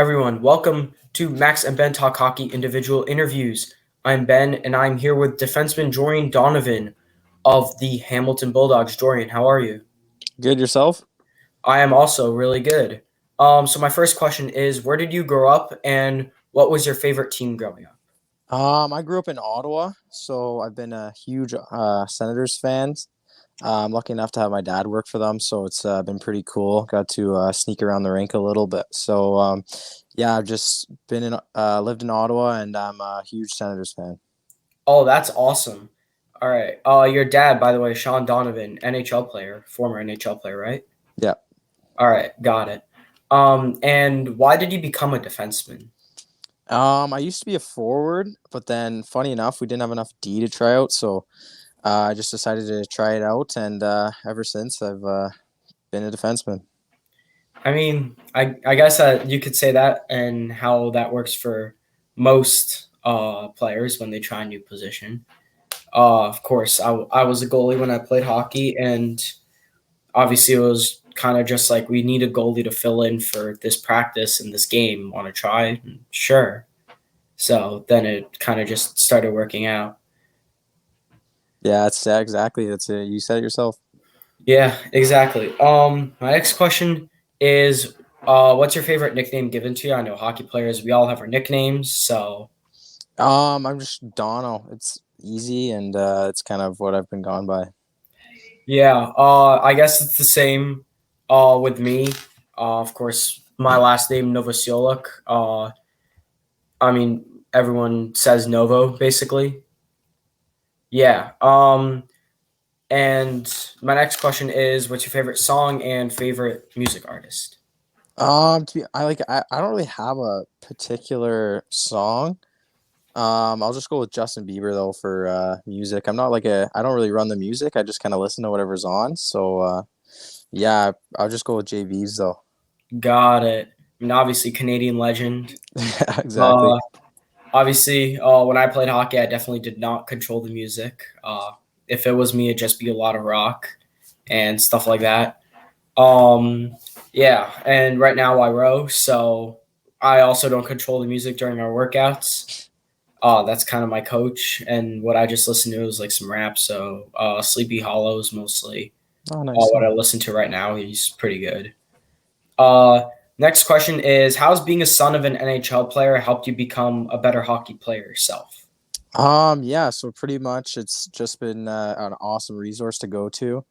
everyone. Welcome to Max and Ben Talk Hockey individual interviews. I'm Ben, and I'm here with defenseman Jorian Donovan of the Hamilton Bulldogs. Jorian, how are you? Good yourself? I am also really good. So my first question is, where did you grow up, and what was your favorite team growing up? I grew up in Ottawa, so I've been a huge Senators fan. I'm lucky enough to have my dad work for them, so it's been pretty cool. Got to sneak around the rink a little bit. So yeah, I've just been in lived in Ottawa, and I'm a huge Senators fan. Oh, that's awesome. All right. Your dad, by the way, Sean Donovan, NHL player, former NHL player, right? Yeah. All right, got it. And why did you become a defenseman? I used to be a forward, but then funny enough, we didn't have enough D to try out, so I just decided to try it out, and ever since I've been a defenseman. I mean, I guess you could say that and how that works for most players when they try a new position. Of course, I was a goalie when I played hockey, and obviously it was kind of just like we need a goalie to fill in for this practice and this game. Want to try? Sure. So then it kind of just started working out. Yeah, exactly. That's it. You said it yourself. Yeah, exactly. My next question is, what's your favorite nickname given to you? I know hockey players, we all have our nicknames, so I'm just Dono. It's easy and it's kind of what I've been gone by. yeah. I guess it's the same. With me, of course, my last name Novosioluk. I mean, everyone says Novo basically. Yeah. And my next question is, what's your favorite song and favorite music artist? I don't really have a particular song. I'll just go with Justin Bieber though for music. I don't really run the music. I just kind of listen to whatever's on. So yeah, I'll just go with JB's though. Got it. I mean, obviously, Canadian legend. Yeah, exactly. Uh, Obviously, when I played hockey, I definitely did not control the music. If it was me, it'd just be a lot of rock and stuff like that. Um, yeah, and right now I row, so I also don't control the music during our workouts. That's kind of my coach, and what I just listen to is like some rap. So Sleepy Hollows mostly. Oh, nice. What I listen to right now, he's pretty good. Uh, Next question is, how's being a son of an NHL player helped you become a better hockey player yourself? Yeah, so pretty much it's just been an awesome resource to go to.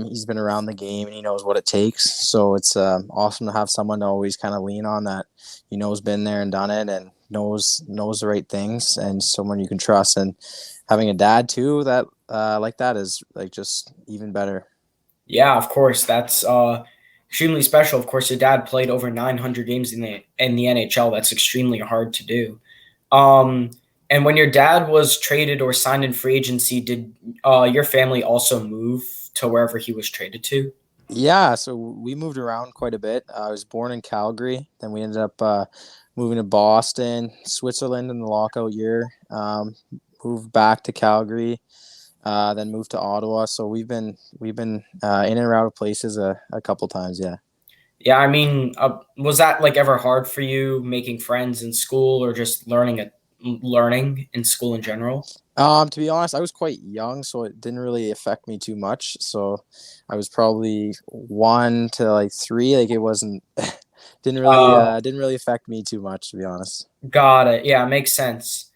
He's been around the game and he knows what it takes. So it's awesome to have someone to always kind of lean on that has been there and done it and knows the right things and someone you can trust. And having a dad too that like that is like just even better. Yeah, of course. That's extremely special. Of course, your dad played over 900 games in the NHL. That's extremely hard to do. Um, and when your dad was traded or signed in free agency, did your family also move to wherever he was traded to? Yeah, so we moved around quite a bit. I was born in Calgary, then we ended up moving to Boston, Switzerland in the lockout year. Moved back to Calgary, then moved to Ottawa. So we've been in and out of places a couple times. Yeah. Yeah, I mean, was that like ever hard for you making friends in school or just learning in school in general? To be honest, I was quite young, so it didn't really affect me too much. So I was probably 1 to 3. Like it wasn't Uh, didn't really affect me too much, to be honest. Got it. Yeah, makes sense.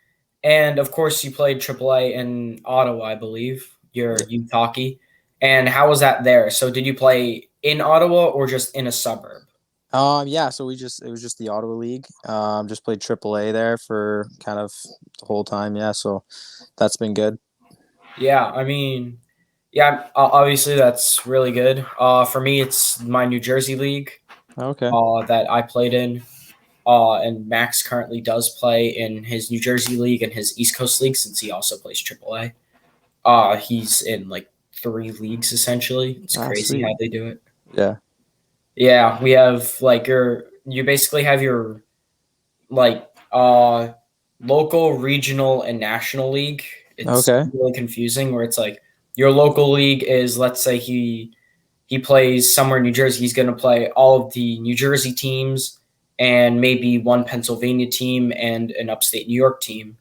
And of course, you played AAA in Ottawa, I believe, your youth hockey. And how was that there? So, did you play in Ottawa or just in a suburb? Yeah, so it was just the Ottawa League. Just played AAA there for kind of the whole time. Yeah, so that's been good. Yeah, I mean, yeah, obviously that's really good. For me, it's my New Jersey league Okay. that I played in. And Max currently does play in his New Jersey league and his East Coast league since he also plays AAA. He's in like three leagues essentially. It's Ah, crazy sweet. how they do it. Yeah. Yeah, we have like you basically have your like local, regional, and national league. It's Okay. really confusing where it's like your local league is, let's say he plays somewhere in New Jersey, he's going to play all of the New Jersey teams, and maybe one Pennsylvania team and an upstate New York team.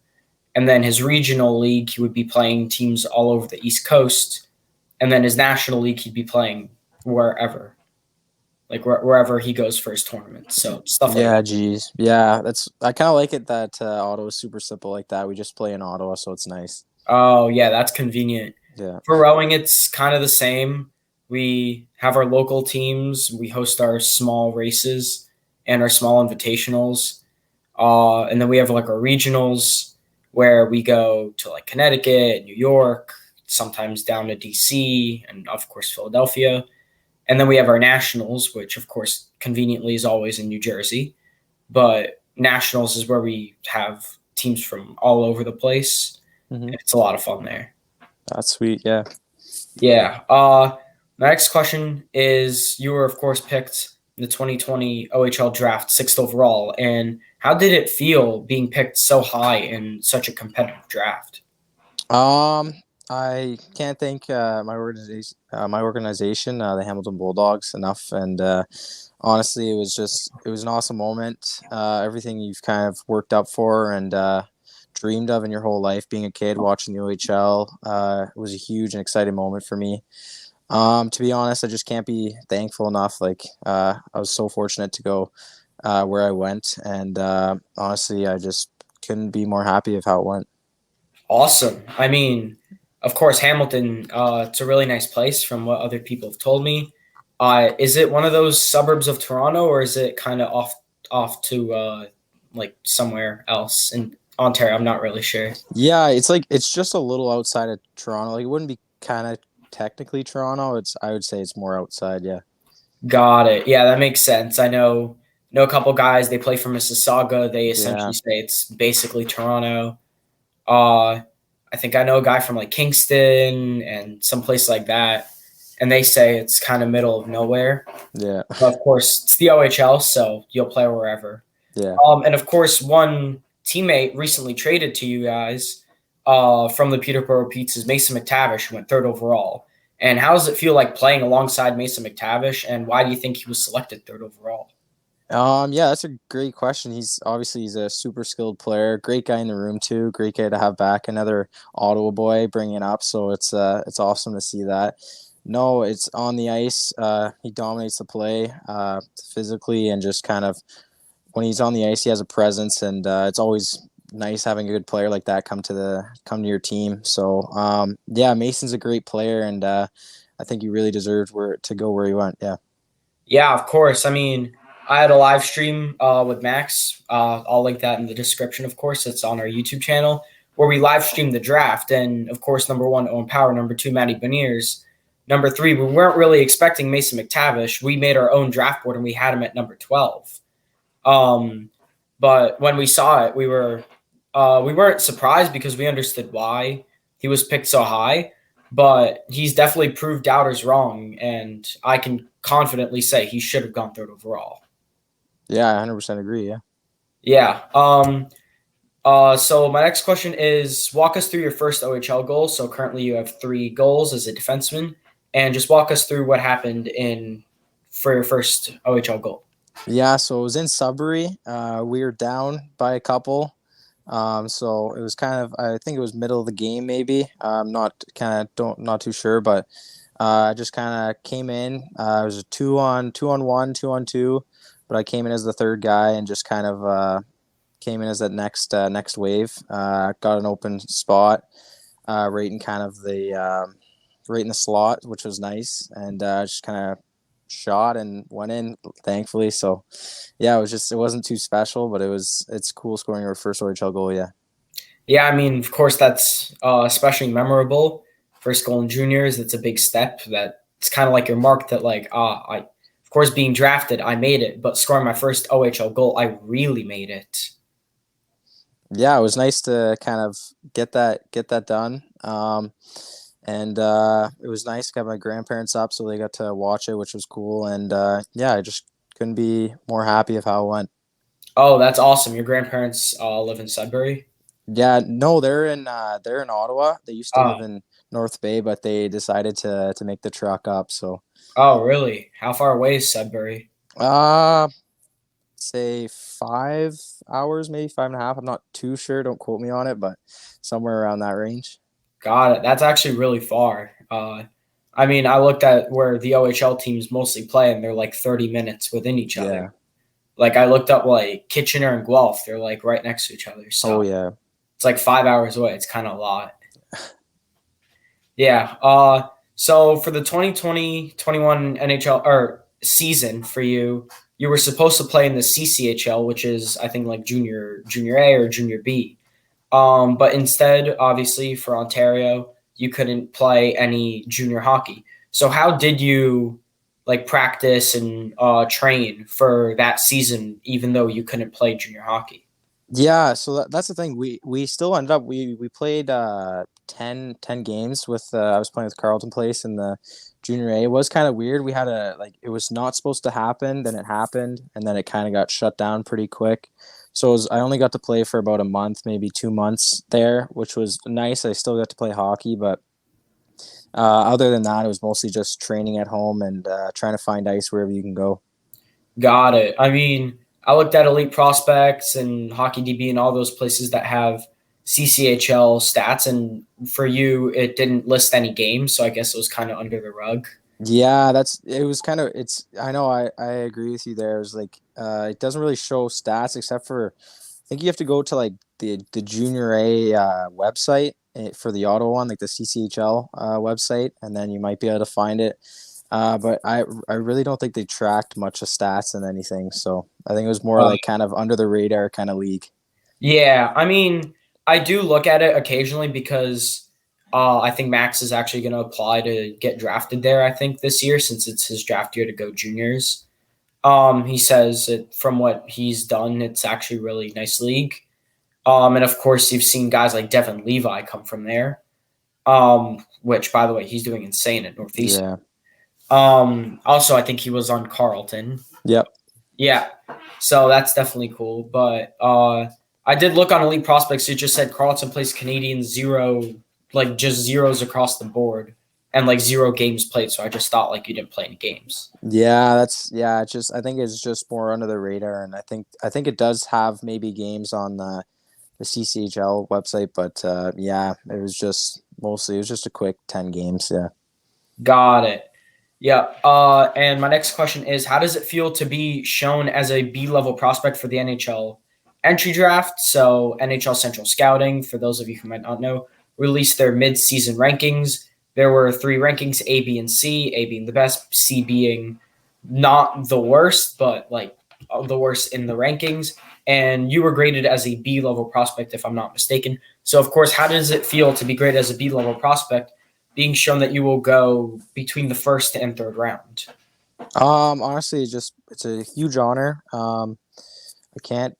And then his regional league, he would be playing teams all over the East Coast. And then his national league, he'd be playing wherever, like wherever he goes for his tournaments. So stuff like that. Yeah, geez. Yeah, that's I kind of like it that Ottawa is super simple like that. We just play in Ottawa, so it's nice. Oh, yeah, that's convenient. Yeah. For rowing, it's kind of the same. We have our local teams, we host our small races and our small invitationals. And then we have like our regionals where we go to like Connecticut, New York, sometimes down to DC, and of course Philadelphia. And then we have our nationals, which of course conveniently is always in New Jersey. But nationals is where we have teams from all over the place. Mm-hmm. And it's a lot of fun there. That's sweet. Yeah. Yeah. My next question is: you were of course picked in the 2020 OHL draft, sixth overall, and how did it feel being picked so high in such a competitive draft? I can't thank my organization, the Hamilton Bulldogs, enough. And honestly, it was an awesome moment. Everything you've kind of worked up for and dreamed of in your whole life, being a kid watching the OHL, was a huge and exciting moment for me. To be honest, I just can't be thankful enough. Like I was so fortunate to go where I went, and honestly, I just couldn't be more happy of how it went. Awesome. I mean, of course, Hamilton. It's a really nice place, from what other people have told me. Is it one of those suburbs of Toronto, or is it kind of off to like somewhere else in Ontario? I'm not really sure. Yeah, it's like it's just a little outside of Toronto. Like it wouldn't be kind of technically Toronto. I would say it's more outside. Yeah. Got it. Yeah, that makes sense. I know a couple guys. They play for Mississauga. They Yeah. essentially say it's basically Toronto. Uh, I think I know a guy from like Kingston and someplace like that, and they say it's kind of middle of nowhere. Yeah. But of course, it's the OHL, so you'll play wherever. Yeah. And of course, one teammate recently traded to you guys from the Peterborough Pizzas, Mason McTavish, who went third overall. And how does it feel like playing alongside Mason McTavish? And why do you think he was selected third overall? Yeah, that's a great question. He's a super skilled player, great guy in the room too, great guy to have back, another Ottawa boy bringing up. So it's awesome to see that. No, it's on the ice. He dominates the play physically and just kind of when he's on the ice, he has a presence, and it's always nice having a good player like that come to your team. So yeah, Mason's a great player, and I think he really deserved to go where he went. Yeah. Yeah, of course. I mean, I had a live stream with Max. I'll link that in the description, of course. It's on our YouTube channel where we live streamed the draft. And of course, number one, Owen Power. Number two, Matty Beniers. Number three, we weren't really expecting Mason McTavish. We made our own draft board and we had him at number 12. Um, but when we saw it, we weren't surprised because we understood why he was picked so high. But he's definitely proved doubters wrong, and I can confidently say he should have gone third overall. Yeah, I 100% agree. Yeah. Yeah. So my next question is: walk us through your first OHL goal. So currently you have 3 goals as a defenseman, and just walk us through what happened for your first OHL goal. Yeah, so it was in Sudbury. We were down by a couple. So it was kind of I think it was middle of the game maybe. I'm not too sure, but I just kind of came in. It was a 2-on-1, 2-on-2, but I came in as the third guy and just kind of came in as that next wave. Got an open spot, right in kind of the right in the slot, which was nice, and just kind of shot and went in, thankfully. So yeah, it wasn't too special, but it's cool scoring your first OHL goal. Yeah. Yeah, I mean, of course, that's especially memorable. First goal in juniors, that's a big step. That it's kind of like your mark that, like, of course, being drafted, I made it, but scoring my first OHL goal, I really made it. Yeah, it was nice to kind of get that done. And it was nice to have my grandparents up, so they got to watch it, which was cool. And yeah, I just couldn't be more happy of how it went. Oh, that's awesome. Your grandparents live in Sudbury? Yeah, no, they're in Ottawa. They used to live Oh, in North Bay, but they decided to make the truck up. So oh, really? How far away is Sudbury? uh say 5 hours, maybe 5.5. I'm not too sure. Don't quote me on it, but somewhere around that range. Got it. That's actually really far. I mean, I looked at where the OHL teams mostly play, and they're like 30 minutes within each Yeah. other. Like I looked up like Kitchener and Guelph, they're like right next to each other. Oh So yeah. it's like 5 hours away. It's kind of a lot. Yeah. So for the 2020-21 NHL or season for you, you were supposed to play in the CCHL, which is I think like junior A or junior B. But instead, obviously for Ontario, you couldn't play any junior hockey. So how did you like practice and train for that season, even though you couldn't play junior hockey? Yeah, so that's the thing. We still ended up we played 10 games with I was playing with Carleton Place in the junior A. It was kind of weird. We had a like it was not supposed to happen, then it happened, and then it kind of got shut down pretty quick. So I only got to play for about a month, maybe 2 months there, which was nice. I still got to play hockey, but other than that, it was mostly just training at home and trying to find ice wherever you can go. Got it. I mean, I looked at Elite Prospects and Hockey DB and all those places that have CCHL stats, and for you, it didn't list any games, so I guess it was kind of under the rug. Yeah, that's it was kind of it's I know I agree with you there. It's like it doesn't really show stats except for I think you have to go to like the junior A website for the auto one, like the CCHL website, and then you might be able to find it. But I really don't think they tracked much of stats and anything. So I think it was more Uh, like kind of under the radar kind of league. yeah, I mean, I do look at it occasionally because I think Max is actually going to apply to get drafted there. I think this year since it's his draft year to go juniors. He says that from what he's done, it's actually really nice league. And of course, you've seen guys like Devin Levi come from there. Which by the way, he's doing insane at Northeast. Yeah. Also, I think he was on Carleton. Yep. Yeah, so that's definitely cool. But I did look on Elite Prospects. It just said Carleton plays Canadian zero, like just zeros across the board, and like zero games played. So I just thought like you didn't play any games. Yeah, that's yeah. It's just I think it's just more under the radar, and I think it does have maybe games on the CCHL website, but yeah, it was just a quick 10 games. Yeah. Got it. Yeah. And my next question is, how does it feel to be shown as a B-level prospect for the NHL entry draft? So NHL Central Scouting, for those of you who might not know, released their mid-season rankings. There were three rankings: A, B, and C. A being the best, C being not the worst, but like the worst in the rankings. And you were graded as a B-level prospect, if I'm not mistaken. So, of course, how does it feel to be graded as a B-level prospect, being shown that you will go between the first and third round? Honestly, it's a huge honor. I can't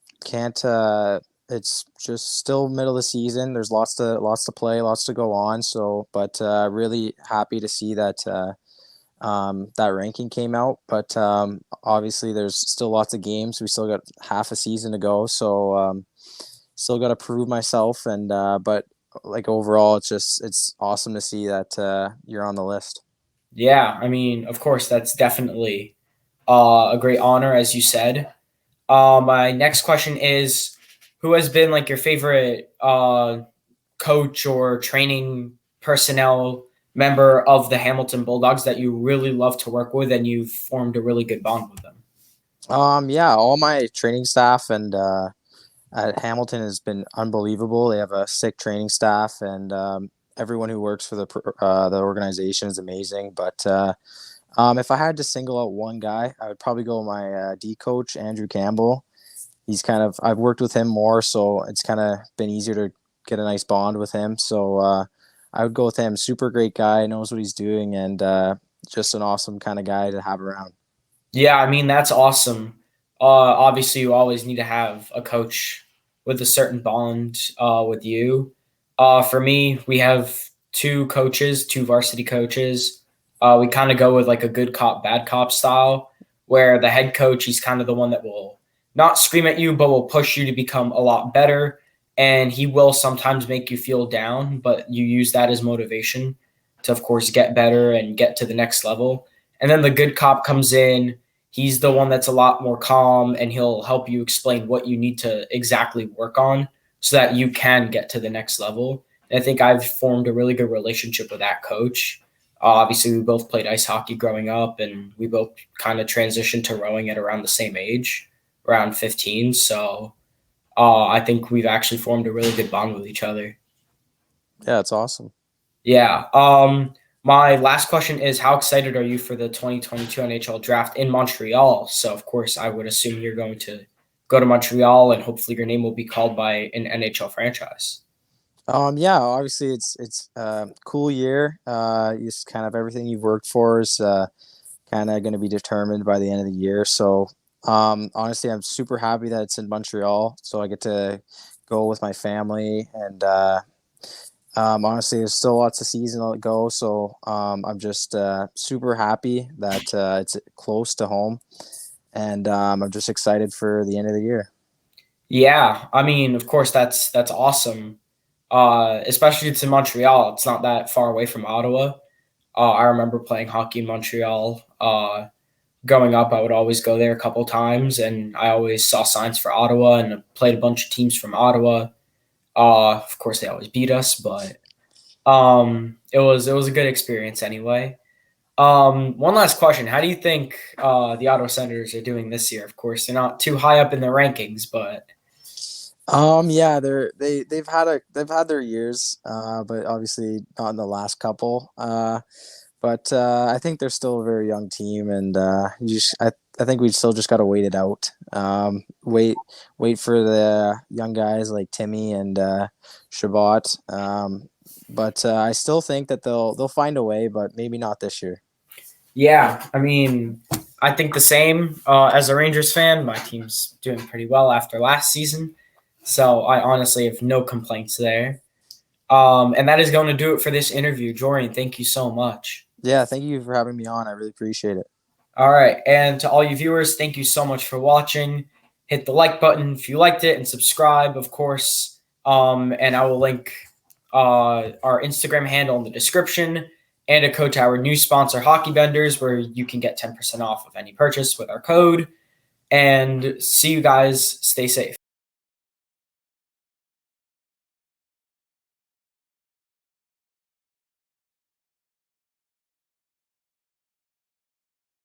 it's just still middle of the season. There's lots to play, lots to go on. So, but really happy to see that that ranking came out. But obviously, there's still lots of games. We still got half a season to go, so still got to prove myself. And but like overall, it's awesome to see that you're on the list. Yeah, I mean, of course, that's definitely a great honor, as you said. My next question is, who has been like your favorite coach or training personnel member of the Hamilton Bulldogs that you really love to work with and you've formed a really good bond with them? Yeah, all my training staff and at Hamilton has been unbelievable. They have a sick training staff, and everyone who works for the organization is amazing. But if I had to single out one guy, I would probably go with my D coach, Andrew Campbell. I've worked with him more, so it's kind of been easier to get a nice bond with him. So I would go with him. Super great guy, knows what he's doing, and just an awesome kind of guy to have around. Yeah, I mean, that's awesome. Obviously, you always need to have a coach with a certain bond with you. For me, we have two coaches, two varsity coaches. We kind of go with like a good cop, bad cop style, where the head coach, he's kind of the one that will not scream at you, but will push you to become a lot better. And he will sometimes make you feel down, but you use that as motivation to, of course, get better and get to the next level. And then the good cop comes in. He's the one that's a lot more calm, and he'll help you explain what you need to exactly work on so that you can get to the next level. And I think I've formed a really good relationship with that coach. Obviously, we both played ice hockey growing up, and we both kind of transitioned to rowing at around the same age, around 15. So I think we've actually formed a really good bond with each other. Yeah, it's awesome. Yeah. My last question is, how excited are you for the 2022 NHL draft in Montreal? So, of course, I would assume you're going to go to Montreal, and hopefully your name will be called by an NHL franchise. Yeah, obviously it's a cool year. Just kind of everything you've worked for is kind of going to be determined by the end of the year. So, honestly, I'm super happy that it's in Montreal, so I get to go with my family. And honestly, there's still lots of season to go, so I'm just super happy that it's close to home, and I'm just excited for the end of the year. Yeah, I mean, of course, that's awesome. Especially it's in Montreal. It's not that far away from Ottawa. I remember playing hockey in Montreal. Growing up, I would always go there a couple times, and I always saw signs for Ottawa and played a bunch of teams from Ottawa. Of course, they always beat us, but it was a good experience anyway. One last question: how do you think the Ottawa Senators are doing this year? Of course, they're not too high up in the rankings, but Yeah, they've had their years, but obviously not in the last couple. But I think they're still a very young team, and I think we still just got to wait it out. Wait for the young guys like Timmy and Shabbat. But I still think that they'll find a way, but maybe not this year. yeah, I mean, I think the same. As a Rangers fan, my team's doing pretty well after last season, so I honestly have no complaints there. And that is going to do it for this interview. Jorian, thank you so much. Yeah, thank you for having me on. I really appreciate it. All right. And to all you viewers, thank you so much for watching. Hit the like button if you liked it and subscribe, of course. And I will link our Instagram handle in the description and a code to our new sponsor, Hockey Vendors, where you can get 10% off of any purchase with our code. And see you guys. Stay safe.